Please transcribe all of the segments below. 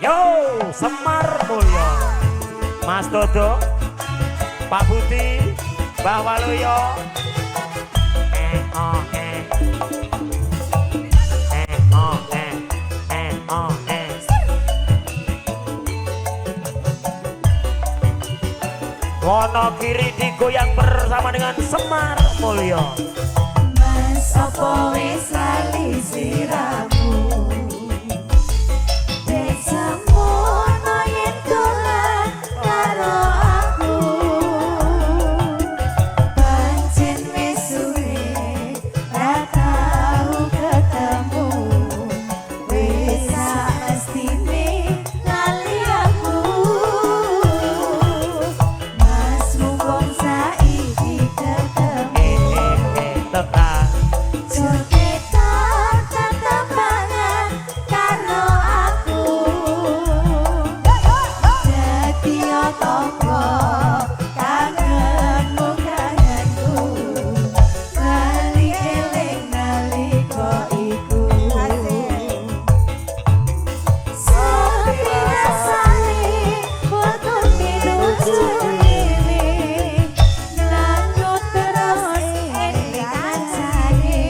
Yo, Semar Mulyo, Mas Dodo, Pak Budi, Mbah Waluyo. Oh, Wonogiri digoyang bersama dengan Semar Mulyo. Mas opo wis lali siramu, desamu yen dolan karo aku, pancen wis suwe ra tau ketemu, wis mestine lali aku. Mas mumpung saiki ketemu, Tetap jogetan tetembangan karo aku, dadi tangga kangenmu kangenku, bali eling nalika iku. Sepi rasane foto minuju dhewe, lanjut terus eling kancane.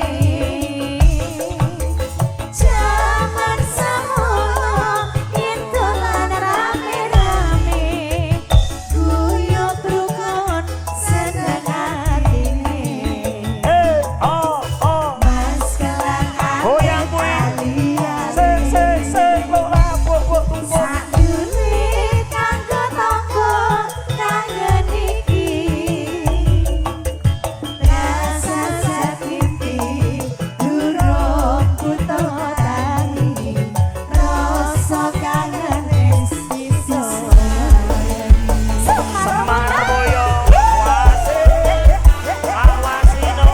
Jaman semono yen dolan rame-rame, guyub rukun seneng atine. Mas kelan goyang kuwi. Sing lo lapuk tumpuk. sakjane kanggo tangga kangen iki, rasa sakiti durung buta tangi, rasa kangen wis iso Semar Mulyo, Wasino.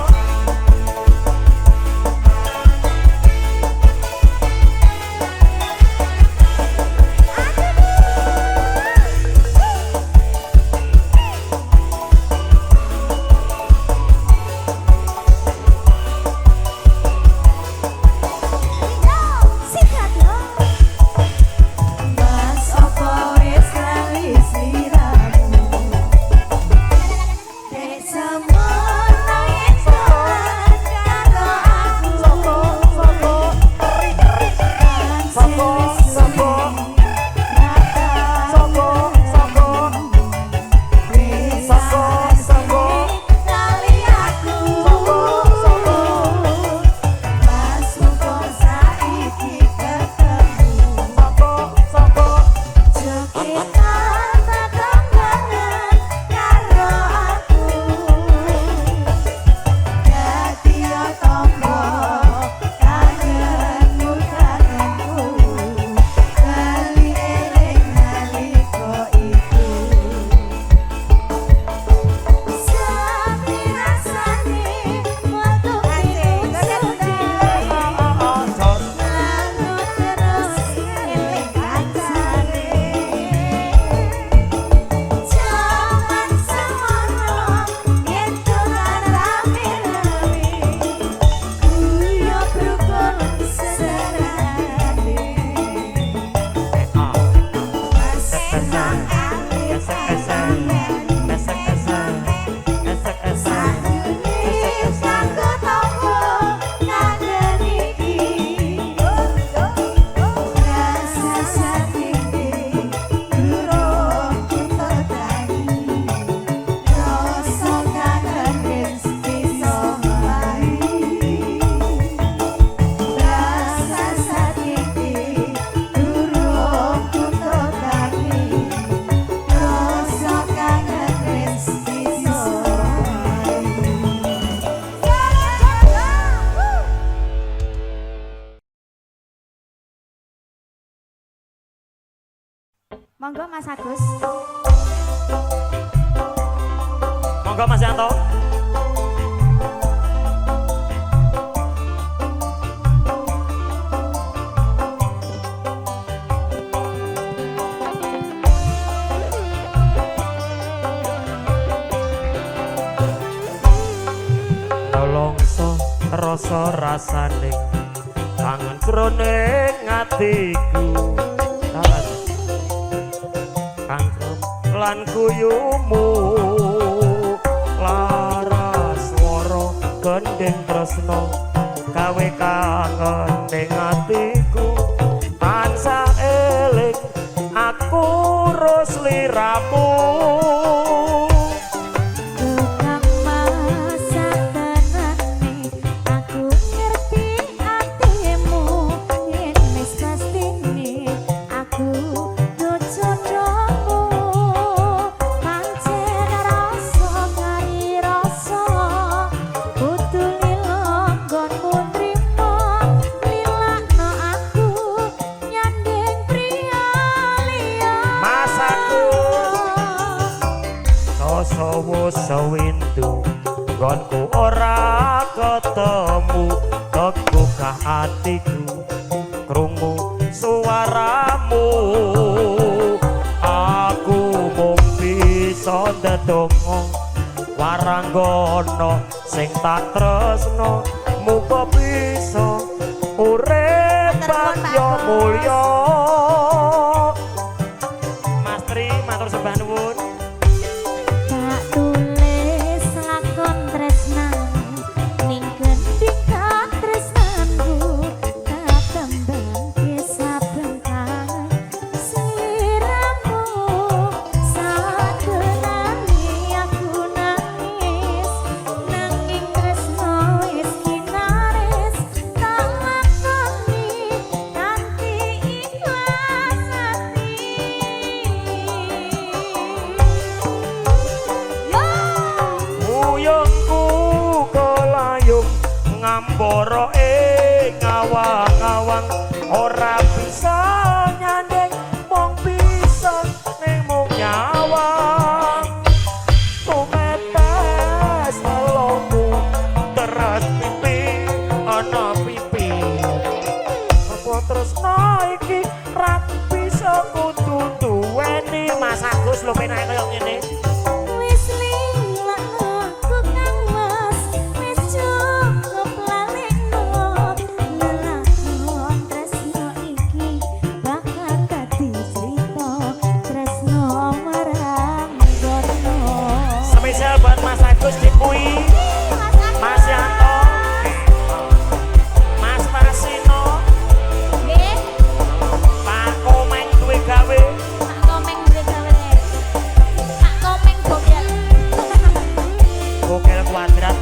Mas opo wis lali siramu, dek semono yen dolan karo aku, pancen wis suwe ra tau wis lali aku. Mas mumpung saiki ketemu, jogetan tetembangan karo aku, dadi tangga kangenmu kangenku, bali eling nalika iku. Sepi rasane foto minuju dhewe, lanjut terus eling kancane. Jaman semono yen dolan rame-rame, guyub rukun senengane. Mas seneng kanggo tangga kangen iki, rasa sakiti durung buta tangi, rasa kangen wis iso mlayu. Rasa sakiti durung buta tangi, rasa kangen wis iso mlayu. Monggo Mas Agus. Monggo Mas Yanto. Tolongso rasa rasane kangen jroning atiku. lan guyumu laras swara gendeng tresno gawe kangen ning atiku tansah eling aku rus liramu. Sewindu nggonku ora ketemu kegugah atiku krungu suaramu aku mung bisa ndedonga waranggana sing tak tresno muga bisa urip yo mulya. Mas Tri matur sembah nuwun. Ngambara ngawang-awang ora bisa nyandeng mung bisa ning mung nyawang tumetes melomu terus pipi ana pipi apa tresno iki ra bisa kudu duweni. Mas Agus lho penake kaya ngene. Buat Mas Agus Dipui, Mas Yanto, Mas Pasino, Pak Komeng duwe gawe, Pak Komeng bogel kuadrat,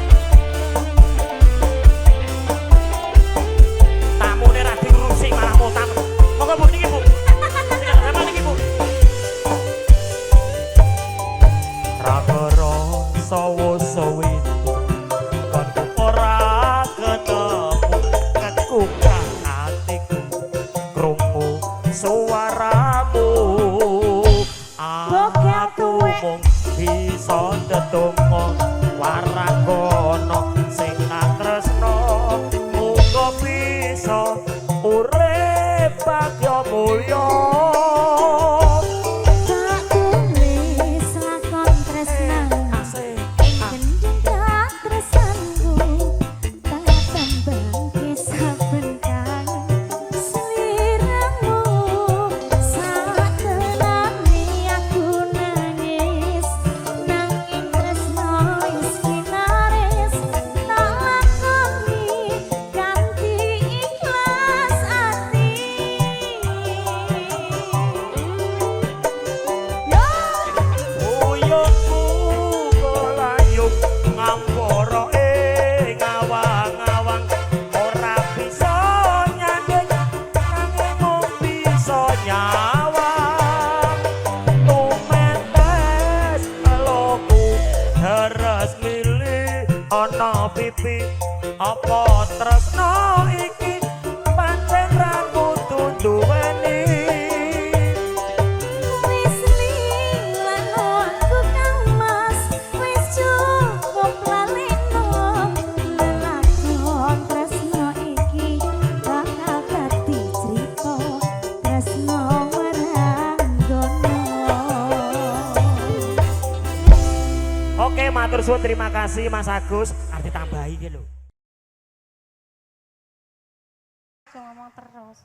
tamune ra diurusi malah motam. Monggo Bu niki Bu. Sama niki Bu. Ragara sawo sewindu konku ora ketemu kegugah atiku krungu suaramu aku mung bisa ndedonga waranggana sing tak tresno muga bisa urip bagya mulya. Pipi apa tresno iki pancen ra kudu duweni. Wis lilan aku kang mas wis cukup laleno lelakon tresno iki bakal dadi crita tresno waranggono. Oke, matur suwun, terima kasih Mas Agus. Arti tambahi iki lho. Ngomong terus.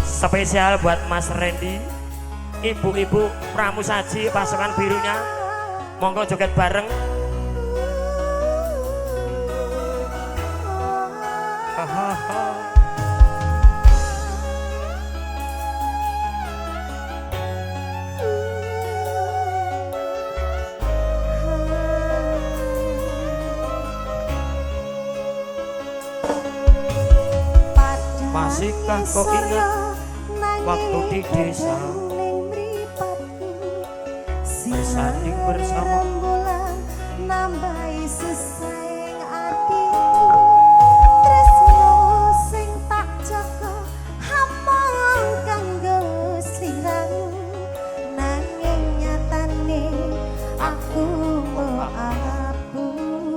Spesial buat Mas Randy, ibu-ibu pramusaji pasukan birunya monggo joget bareng. Masihkah kau ingat waktu di desa bersanding bersama nambahi sesayang atiku tresno sing tak jaga hamong kanggo sliramu nanging nyatane aku mau apusi.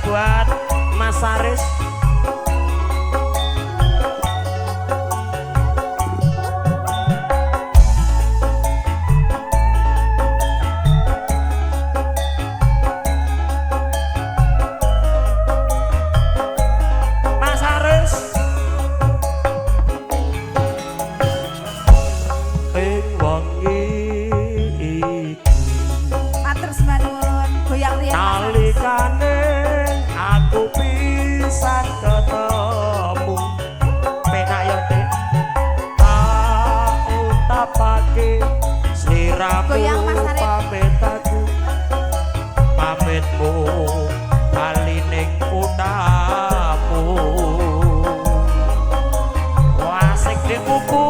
buat Mas Aris. Mas Aris ing wengi Matur sembahun goyang riang nalikane aku pisan ketemu penak ya Dik tak utapake sliramu Goyang, Mas Arif. pamit aku pamitmu bali ning kuthamu wasik di buku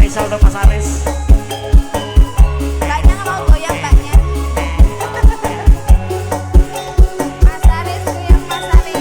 spesial untuk Mas Aris. Mbaknya nggak mau goyang mbaknya. Mas Aris goyang Mas Aris.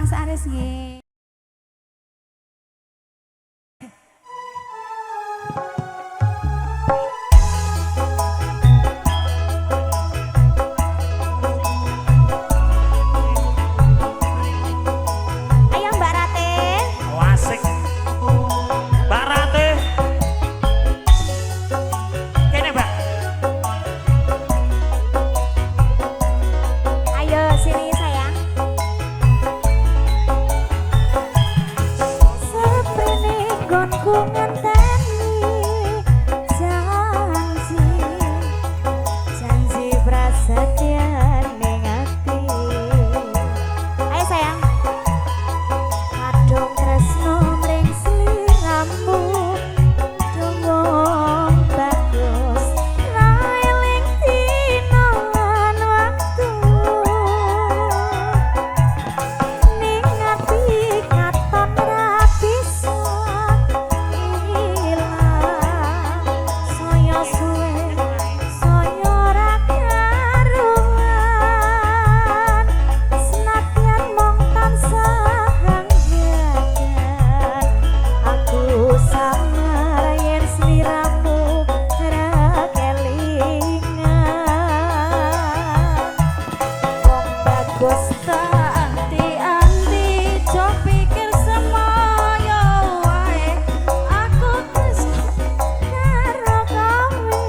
Mas Aris nggih. Bos tak anti-anti jo pikir semoyo wae aku tresno karo kowe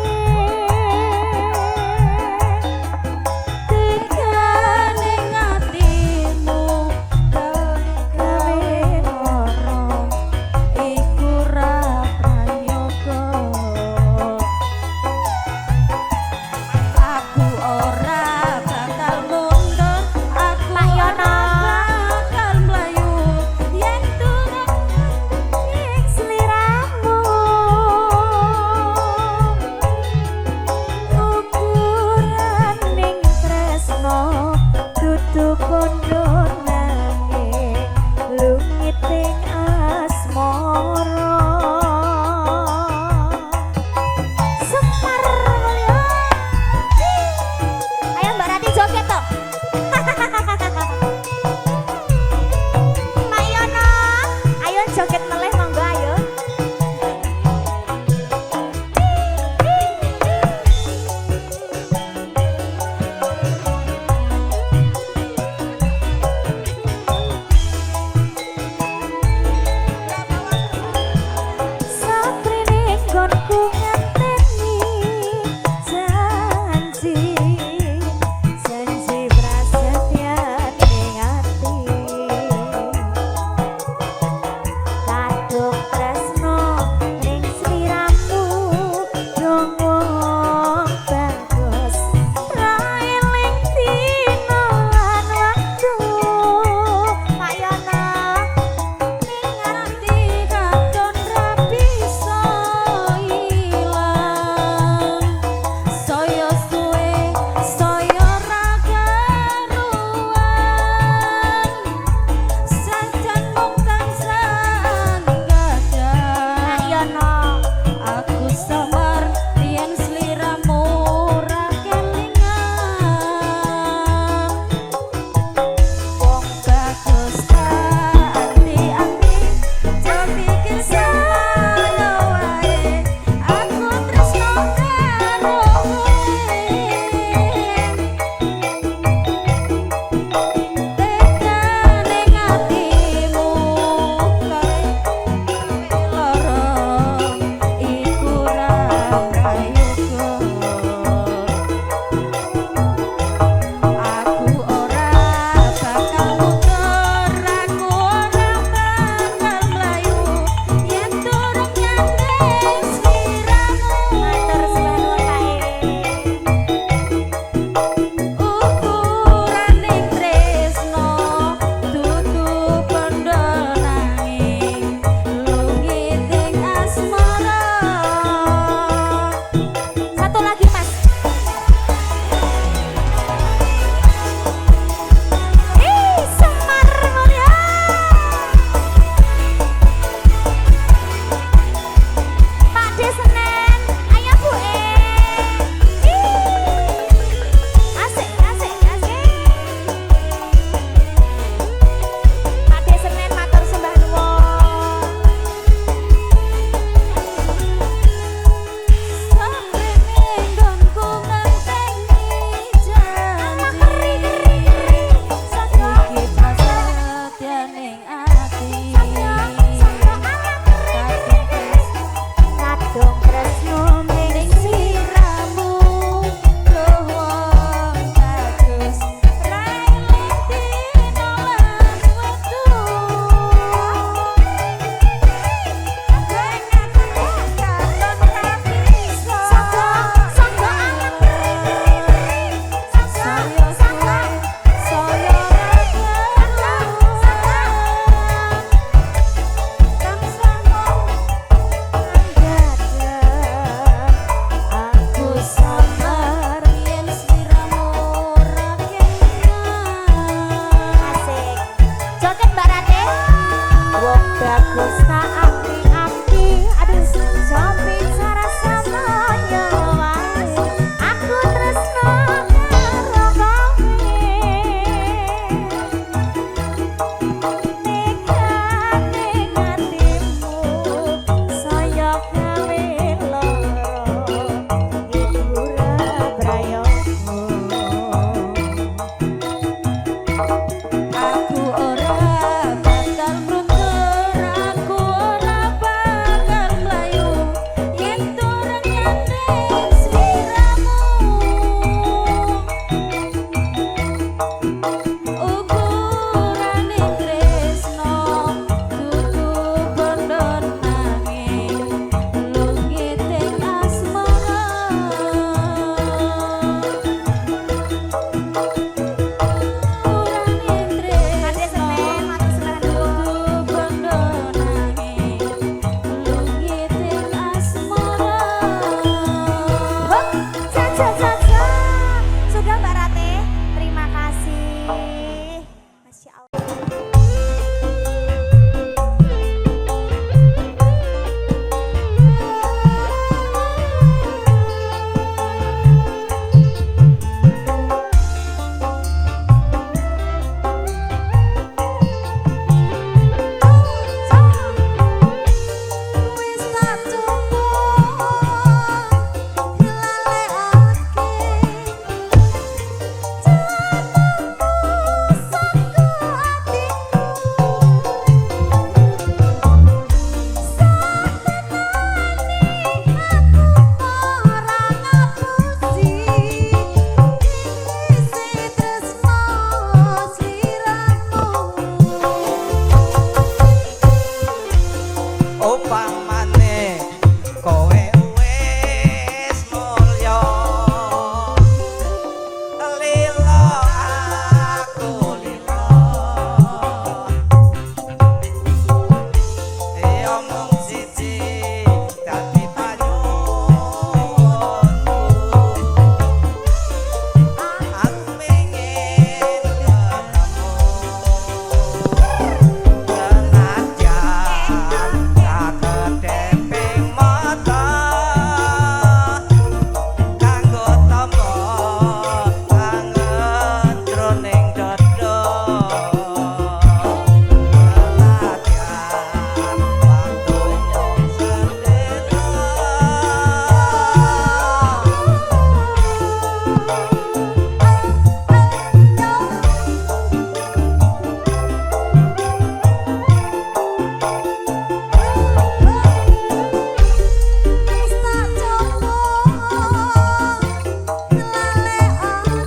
tekane atimu gawe loro iku ra prayoga aku ora bakal mundur aku Masya Allah. Wis tak cukup hilalekake jenengmu saka atiku aku ora ngapusi isi tresno sliramu. Upamane kowe wis mulya lila aku lila ya mung siji dadi panyuwunku aku pengen ketemu senajan tak keteping mata kanggo tampa kangen jroning dada senajan waktu mung sedina. Wis tak cukup hilalekake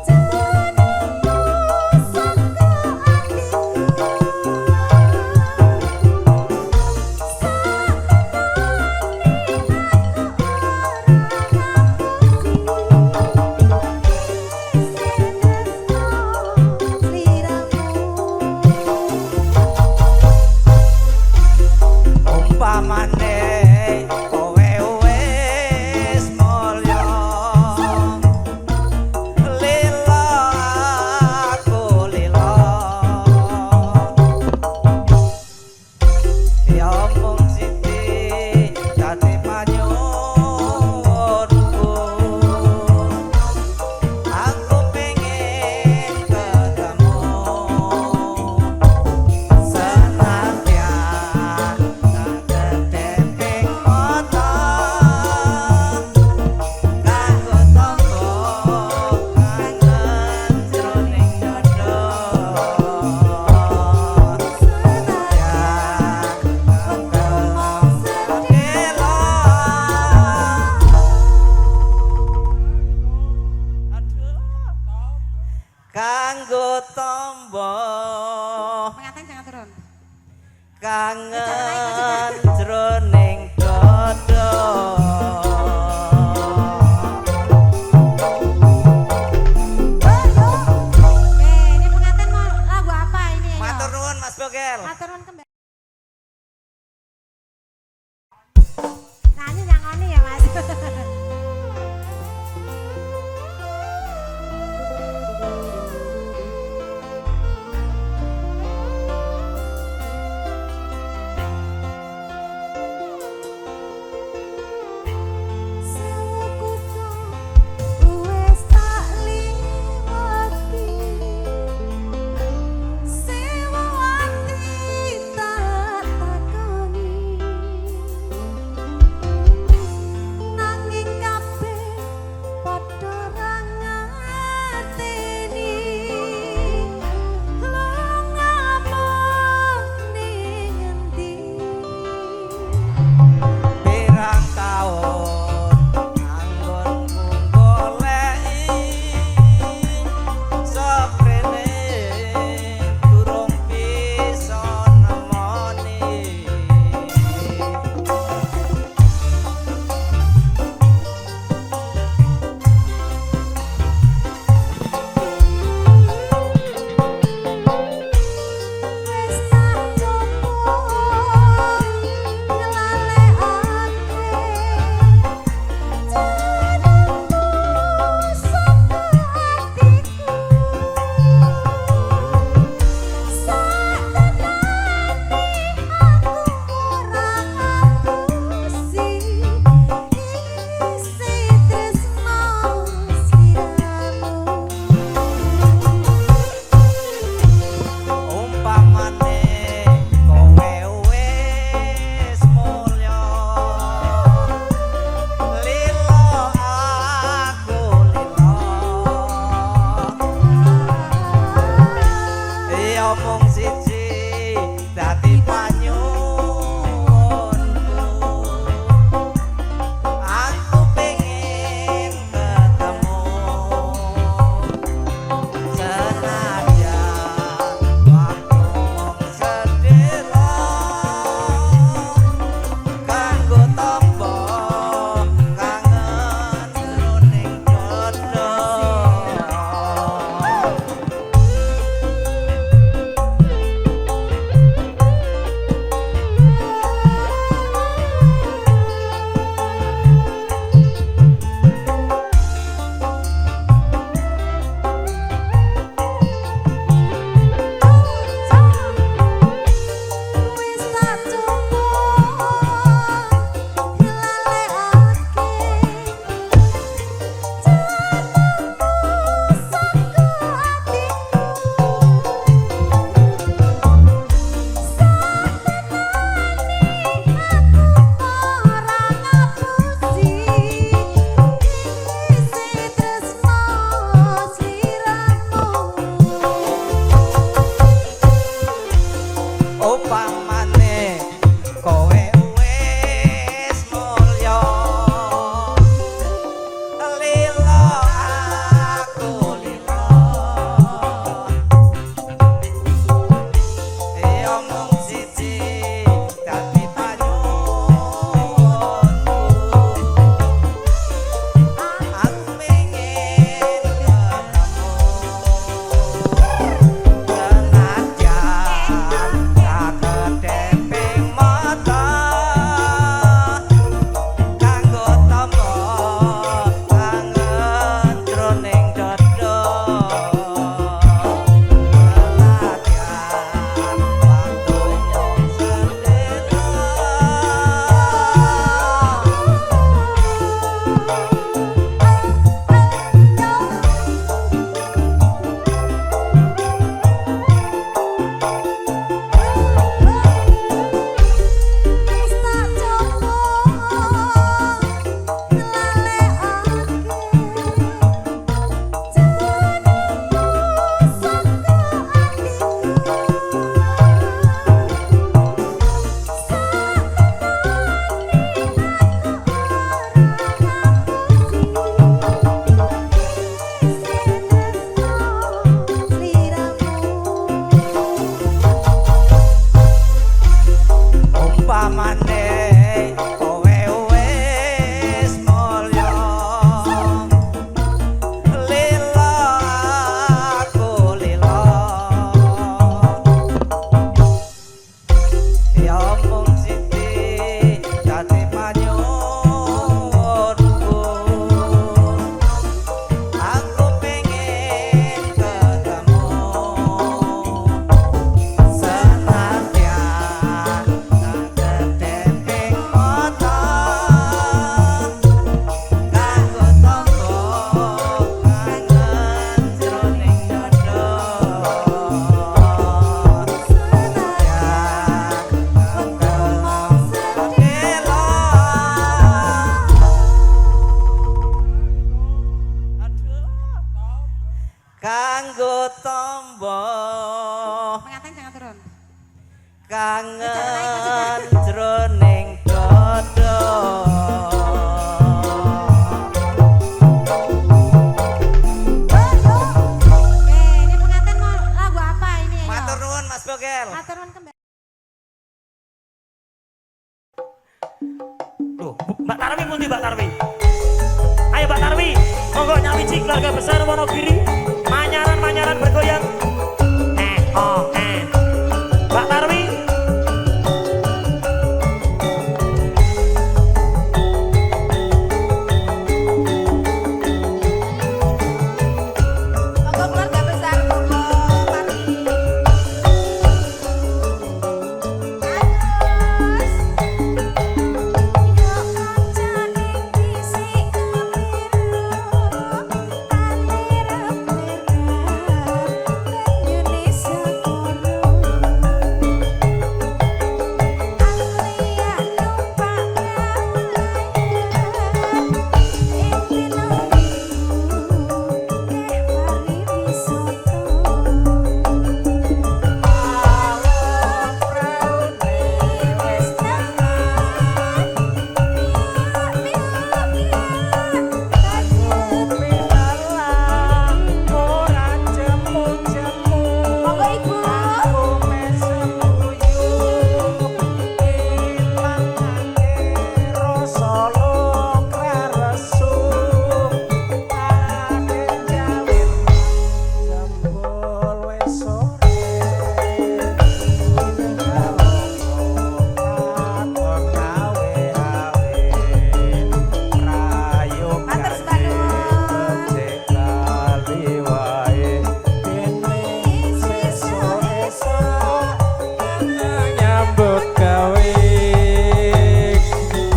jenengmu saka Umpamane kowe wis mulya lila aku lila ya mung siji dadi panyuwunku aku pengen ketemu senajan tak keteping mata kanggo tampa kangen jroning dada senajan ketemu sedina. Kanggo tombo Pengantin jangan turun. kangen jroning dada. Ini pengantin mau lagu apa ini? Ayo. Matur nuwun Mas Bogel. Matur nuwun kembali. Nah, ini yang ini ya, Mas. kanggo tombo Pengantin jangan turun. kangen jroning dodo Ini pengantin mau lagu apa ini? Ayo. matur nuwun Mas Bogel. Matur nuwun kembali. Loh, Mbak Tarwi pundi Mbak Tarwi? Ayo Mbak Tarwi, monggo nyawiji keluarga besar Wonogiri. Manyaran bergoyang. Mbak Tarwi. Monggo keluarga besar monggo mari.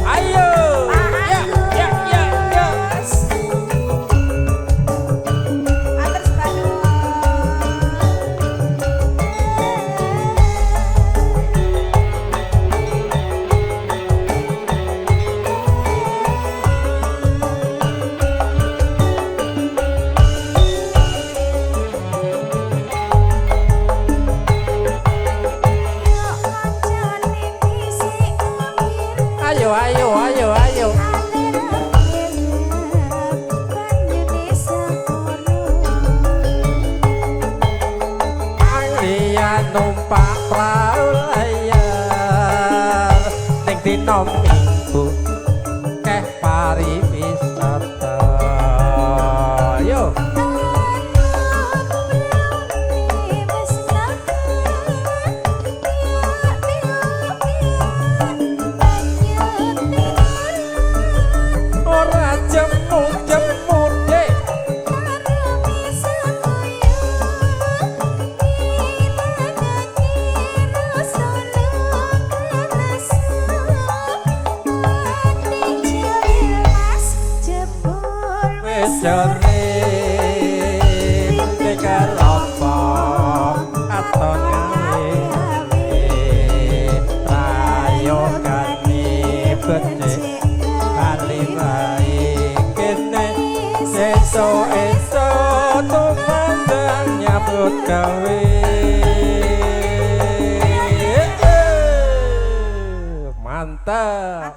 Ayo. Dia numpak perahu layar ning dina Minggu keh pariwisata. Yo. Ora jemut deh. Wis jane kekalapa aton gawe rayogane becik kali wae kene esuk tumandang nyambut gawe mantap.